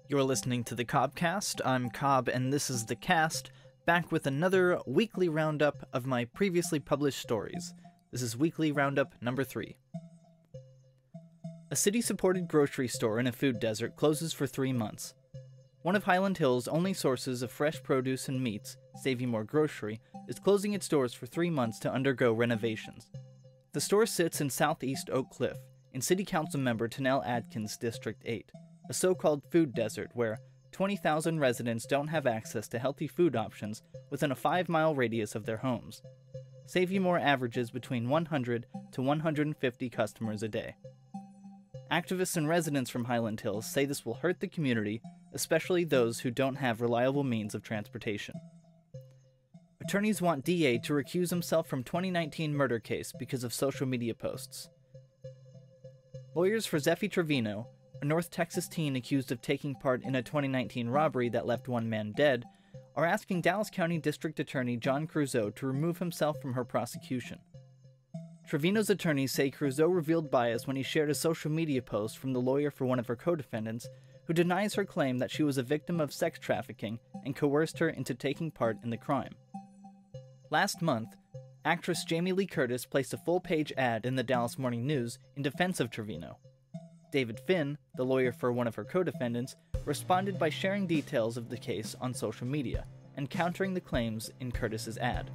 You're listening to the CobCast. I'm Cobb, and this is the cast, back with another weekly roundup of my previously published stories. This is weekly roundup number 3. A city-supported grocery store in a food desert closes for 3 months. One of Highland Hill's only sources of fresh produce and meats, Save You More Grocery, is closing its doors for 3 months to undergo renovations. The store sits in southeast Oak Cliff, in City Council member Tanel Adkins' District 8, a so-called food desert where 20,000 residents don't have access to healthy food options within a 5-mile radius of their homes. Save You More averages between 100 to 150 customers a day. Activists and residents from Highland Hills say this will hurt the community, especially those who don't have reliable means of transportation. Attorneys want DA to recuse himself from 2019 murder case because of social media posts. Lawyers for Zeffie Trevino, a North Texas teen accused of taking part in a 2019 robbery that left one man dead, are asking Dallas County District Attorney John Creuzot to remove himself from her prosecution. Trevino's attorneys say Creuzot revealed bias when he shared a social media post from the lawyer for one of her co-defendants, who denies her claim that she was a victim of sex trafficking and coerced her into taking part in the crime. Last month, actress Jamie Lee Curtis placed a full-page ad in the Dallas Morning News in defense of Trevino. David Finn, the lawyer for one of her co-defendants, responded by sharing details of the case on social media and countering the claims in Curtis's ad.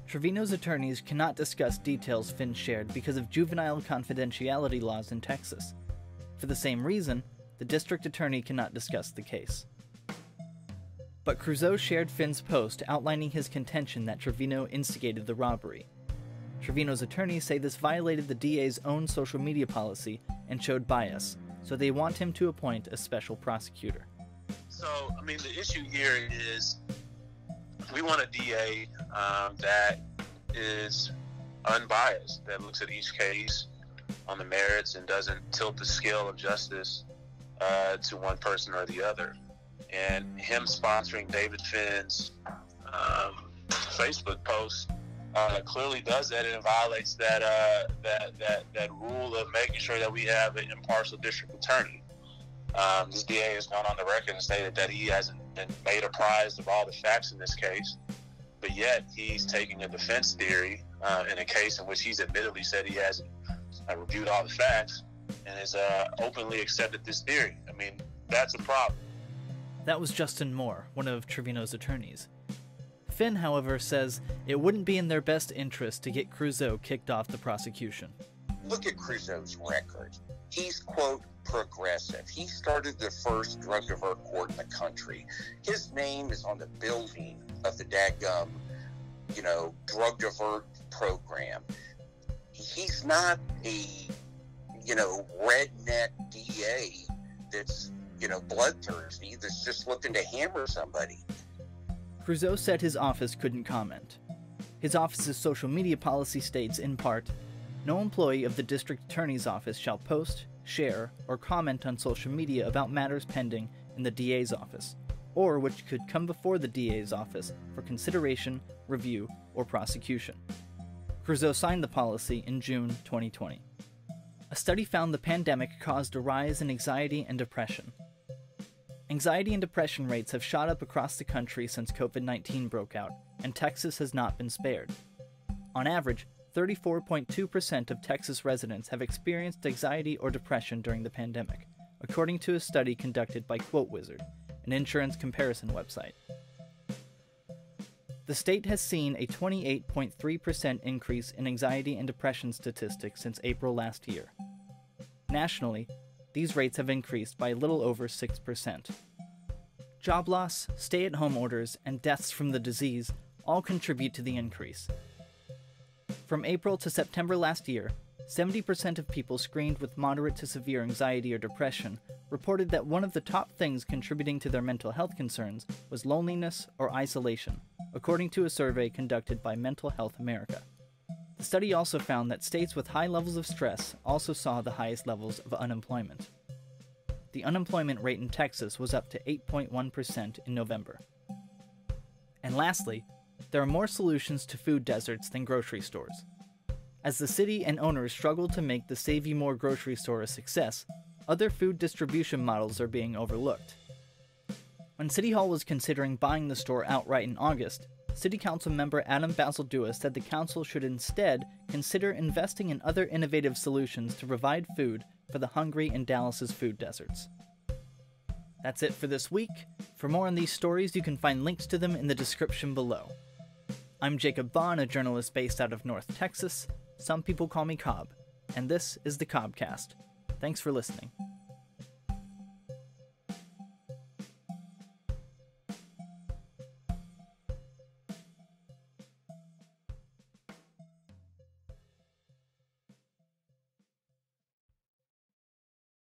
Trevino's attorneys cannot discuss details Finn shared because of juvenile confidentiality laws in Texas. For the same reason, the district attorney cannot discuss the case. But Creuzot shared Finn's post outlining his contention that Trevino instigated the robbery. Trevino's attorneys say this violated the DA's own social media policy and showed bias, so they want him to appoint a special prosecutor. So, the issue here is we want a DA that is unbiased, that looks at each case on the merits and doesn't tilt the scale of justice to one person or the other. And him sponsoring David Finn's Facebook post clearly does that, and it violates that rule of making sure that we have an impartial district attorney. This DA has gone on the record and stated that he hasn't been made apprised of all the facts in this case, but yet he's taking a defense theory in a case in which he's admittedly said he hasn't reviewed all the facts and has openly accepted this theory. That's a problem. That was Justin Moore, one of Trevino's attorneys. Finn, however, says it wouldn't be in their best interest to get Creuzot kicked off the prosecution. Look at Creuzot's record. He's, quote, progressive. He started the first drug divert court in the country. His name is on the building of the dadgum, drug divert program. He's not a, redneck DA that's, bloodthirsty, that's just looking to hammer somebody. Creuzot said his office couldn't comment. His office's social media policy states, in part, no employee of the district attorney's office shall post, share, or comment on social media about matters pending in the DA's office, or which could come before the DA's office for consideration, review, or prosecution. Creuzot signed the policy in June 2020. A study found the pandemic caused a rise in anxiety and depression. Anxiety and depression rates have shot up across the country since COVID-19 broke out, and Texas has not been spared. On average, 34.2% of Texas residents have experienced anxiety or depression during the pandemic, according to a study conducted by QuoteWizard, an insurance comparison website. The state has seen a 28.3% increase in anxiety and depression statistics since April last year. Nationally, these rates have increased by a little over 6%. Job loss, stay-at-home orders, and deaths from the disease all contribute to the increase. From April to September last year, 70% of people screened with moderate to severe anxiety or depression reported that one of the top things contributing to their mental health concerns was loneliness or isolation, according to a survey conducted by Mental Health America. The study also found that states with high levels of stress also saw the highest levels of unemployment. The unemployment rate in Texas was up to 8.1% in November. And lastly, there are more solutions to food deserts than grocery stores. As the city and owners struggle to make the Save You More grocery store a success, other food distribution models are being overlooked. When City Hall was considering buying the store outright in August, City Council member Adam Basildua said the council should instead consider investing in other innovative solutions to provide food for the hungry in Dallas's food deserts. That's it for this week. For more on these stories, you can find links to them in the description below. I'm Jacob Vaughn, a journalist based out of North Texas. Some people call me Cobb, and this is the CobCast. Thanks for listening.